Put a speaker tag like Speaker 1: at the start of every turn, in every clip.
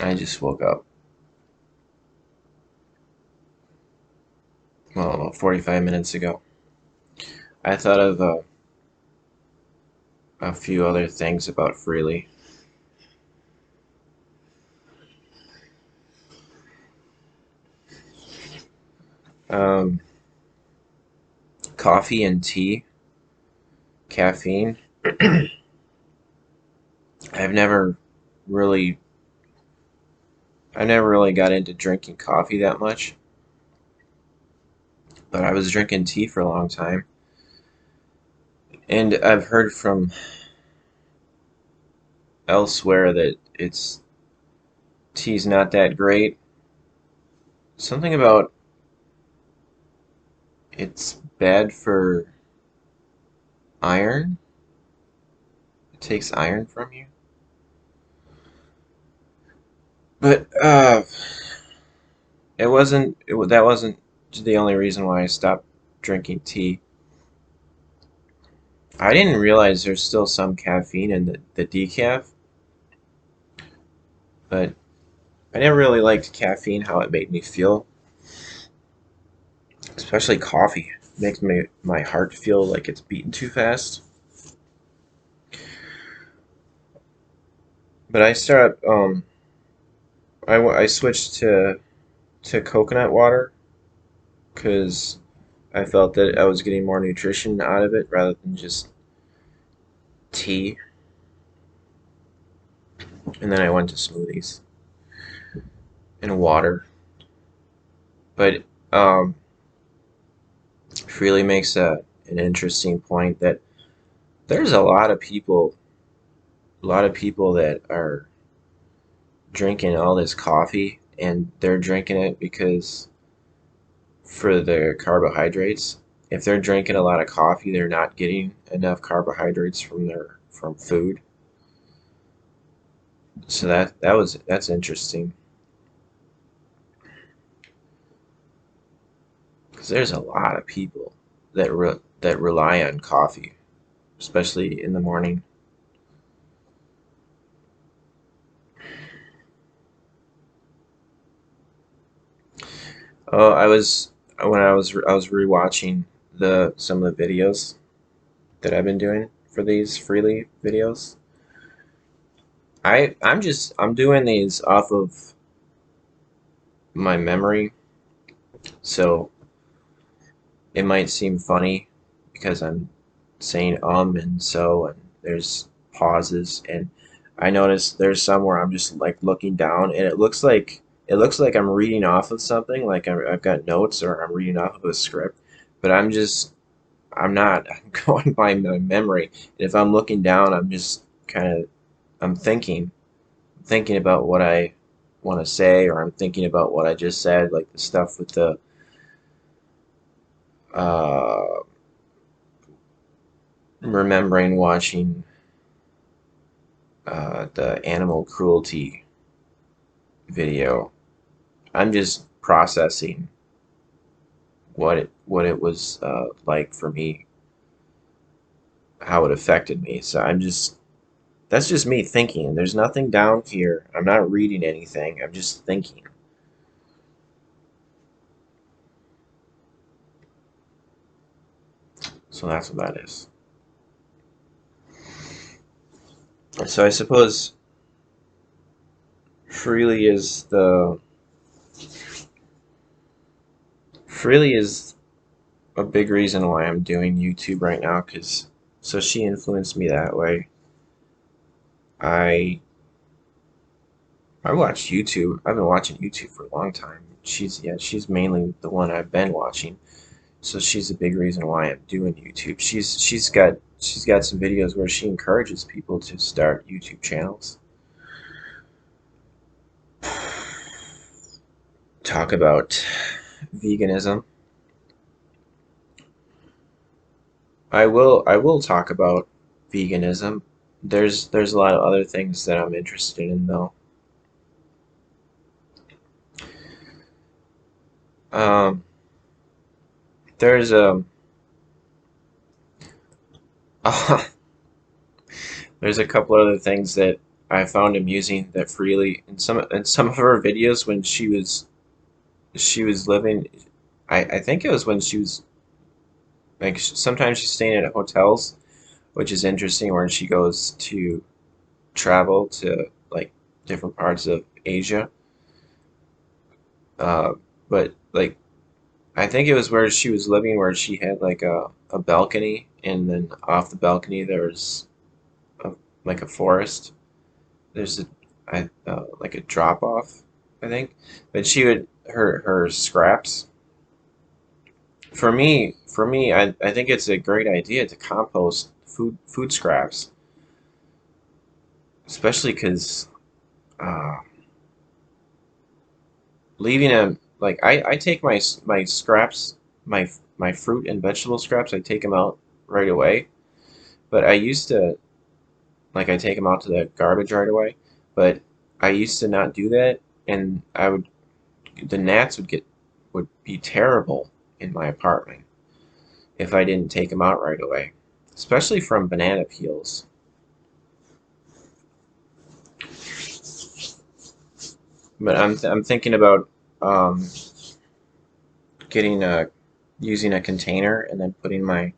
Speaker 1: I just woke up. Well, about 45 minutes ago. I thought of a few other things about Freelee. Um, Coffee and tea, caffeine. I've never really, I never really got into drinking coffee that much, but I was drinking tea for a long time, and I've heard from elsewhere that tea's not that great. Something about it's bad for iron. It takes iron from you. But that wasn't the only reason why I stopped drinking tea. I didn't realize there's still some caffeine in the decaf, but I never really liked caffeine, how it made me feel, especially coffee. It makes my heart feel like it's beating too fast. But I switched to coconut water because I felt that I was getting more nutrition out of it rather than just tea. And then I went to smoothies and water. But Freely makes an interesting point that there's a lot of people that are drinking all this coffee, and they're drinking it because for their carbohydrates. If they're drinking a lot of coffee, they're not getting enough carbohydrates from food. So that's interesting because there's a lot of people that rely on coffee, especially in the morning. Oh, I was rewatching the some of the videos that I've been doing for these freely videos. I'm doing these off of my memory, so it might seem funny because I'm saying and so and there's pauses, and I notice there's some where I'm just like looking down and it looks like I'm reading off of something, like I've got notes or I'm reading off of a script, but I'm not. I'm going by my memory. And if I'm looking down, I'm just I'm thinking about what I want to say, or I'm thinking about what I just said, like the stuff with the uh, remembering watching the animal cruelty video. I'm just processing what it was like for me, how it affected me. So that's just me thinking. There's nothing down here. I'm not reading anything. I'm just thinking. So that's what that is. So I suppose freely is the freely is a big reason why I'm doing YouTube right now, because so she influenced me that way. I I watched YouTube. I've been watching YouTube for a long time. She's mainly the one I've been watching. So she's a big reason why I'm doing YouTube. She's got some videos where she encourages people to start YouTube channels. Talk about veganism. I will talk about veganism. There's a lot of other things that I'm interested in though. Um, there's there's a couple other things that I found amusing that Freelee in some of her videos when she was living. I think it was when she was like sometimes she's staying at hotels, which is interesting. Where she goes to travel to like different parts of Asia. Uh, but like I think it was where she was living, where she had like a balcony, and then off the balcony there was a, like a forest. There's a like a drop off, I think. But she would her scraps. For me, I think it's a great idea to compost food scraps, especially because uh, leaving them like I take my scraps my fruit and vegetable scraps, I take them out right away. But I used to like I take them out to the garbage right away. But I used to not do that, and I would the gnats would be terrible in my apartment if I didn't take them out right away, especially from banana peels. But I'm thinking about um, getting a using a container and then putting my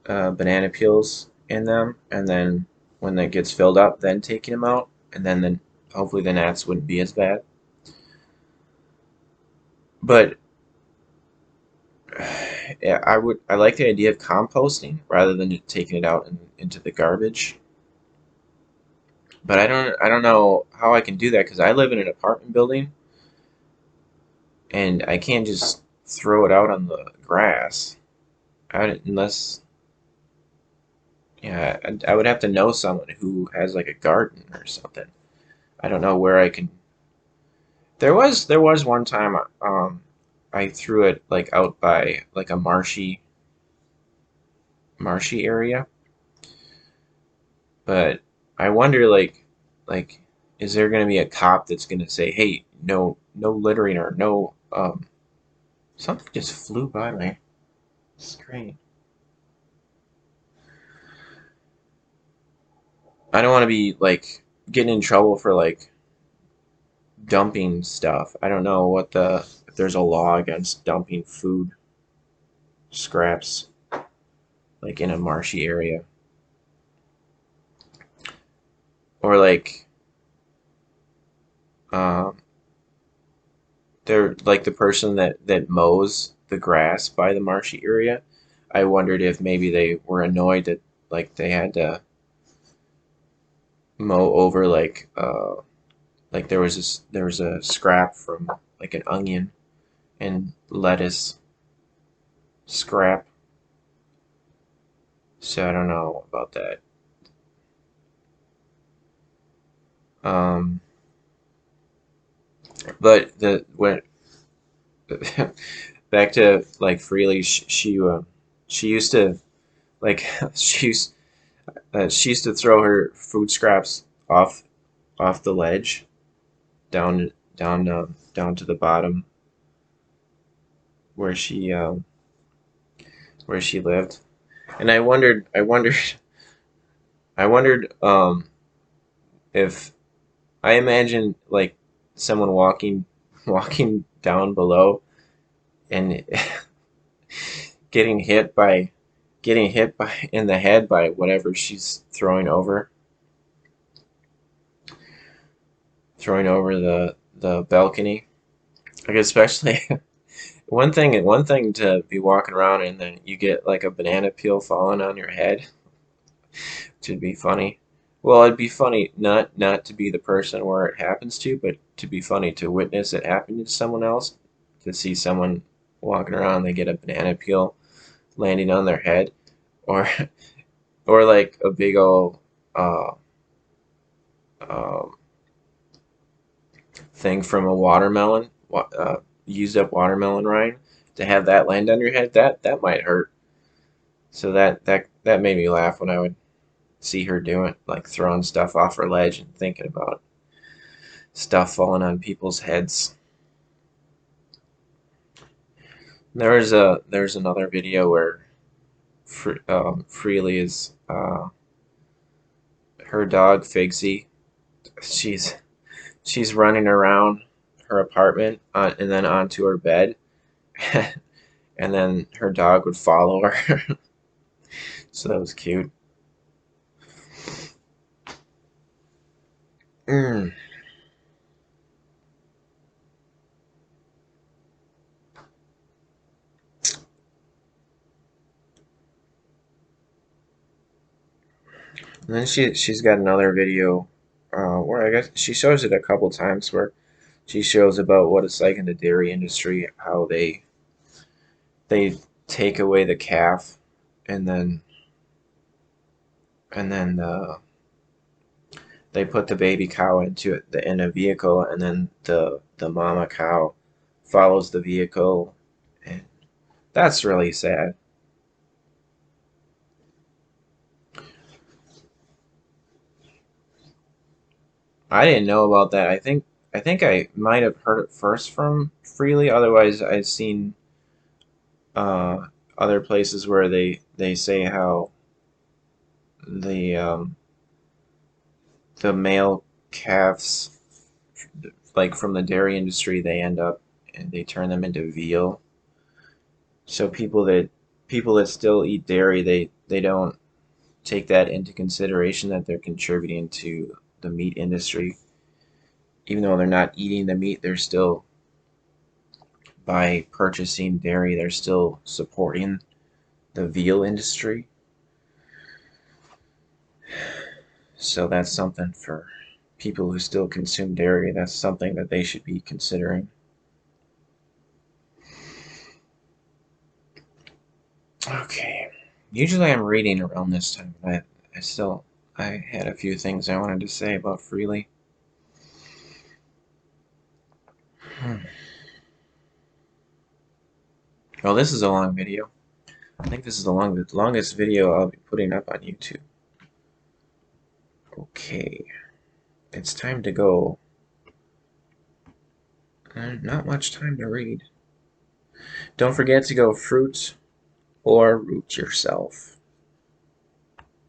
Speaker 1: banana peels in them, and then when that gets filled up, then taking them out, and then hopefully the gnats wouldn't be as bad. But yeah, I like the idea of composting rather than just taking it out into the garbage. But I don't know how I can do that because I live in an apartment building and I can't just throw it out on the grass. Unless yeah, I would have to know someone who has like a garden or something. I don't know where I can. There was one time I threw it like out by like a marshy area, but I wonder like is there going to be a cop that's going to say, "Hey, no littering or no something just flew by my screen." I don't want to be like getting in trouble for like dumping stuff. I don't know what the if there's a law against dumping food scraps like in a marshy area or like um they're like the person that mows the grass by the marshy area. I wondered if maybe they were annoyed that like they had to mow over like there was a scrap from like an onion and lettuce scrap. So I don't know about that. Um, but the when back to like Freely, she used to like she used to throw her food scraps off the ledge down to the bottom where where she lived, and I wondered if I imagine like someone walking down below and getting hit by in the head by whatever she's throwing over the balcony. Like especially one thing to be walking around and then you get like a banana peel falling on your head, which would be funny. Well, it'd be funny not to be the person where it happens to, but to be funny to witness it happen to someone else, to see someone walking around, they get a banana peel landing on their head, or or like a big old uh, um, thing from a watermelon, used up watermelon rind, to have that land on your head, that might hurt. So that made me laugh when I would see her doing like throwing stuff off her ledge and thinking about stuff falling on people's heads. There's another video where Freely is her dog Figsy. she's she's running around her apartment and then onto her bed, and then her dog would follow her. So that was cute. Mm. And then she's got another video where I guess she shows it a couple times where she shows about what it's like in the dairy industry, how they take away the calf and then they put the baby cow into in a vehicle, and then the mama cow follows the vehicle, and that's really sad. I didn't know about that. I think I might have heard it first from Freely. Otherwise, I've seen uh, other places where they say how the the male calves, like from the dairy industry, they end up and they turn them into veal. So people that still eat dairy, they don't take that into consideration that they're contributing to the meat industry. Even though they're not eating the meat, they're still, by purchasing dairy, they're still supporting the veal industry. So that's something for people who still consume dairy. That's something that they should be considering. Okay. Usually I'm reading around this time, but I had a few things I wanted to say about Freely. Hmm. Well, this is a long video. I think this is the longest video I'll be putting up on YouTube. Okay, it's time to go. Not much time to read. Don't forget to go fruit or root yourself.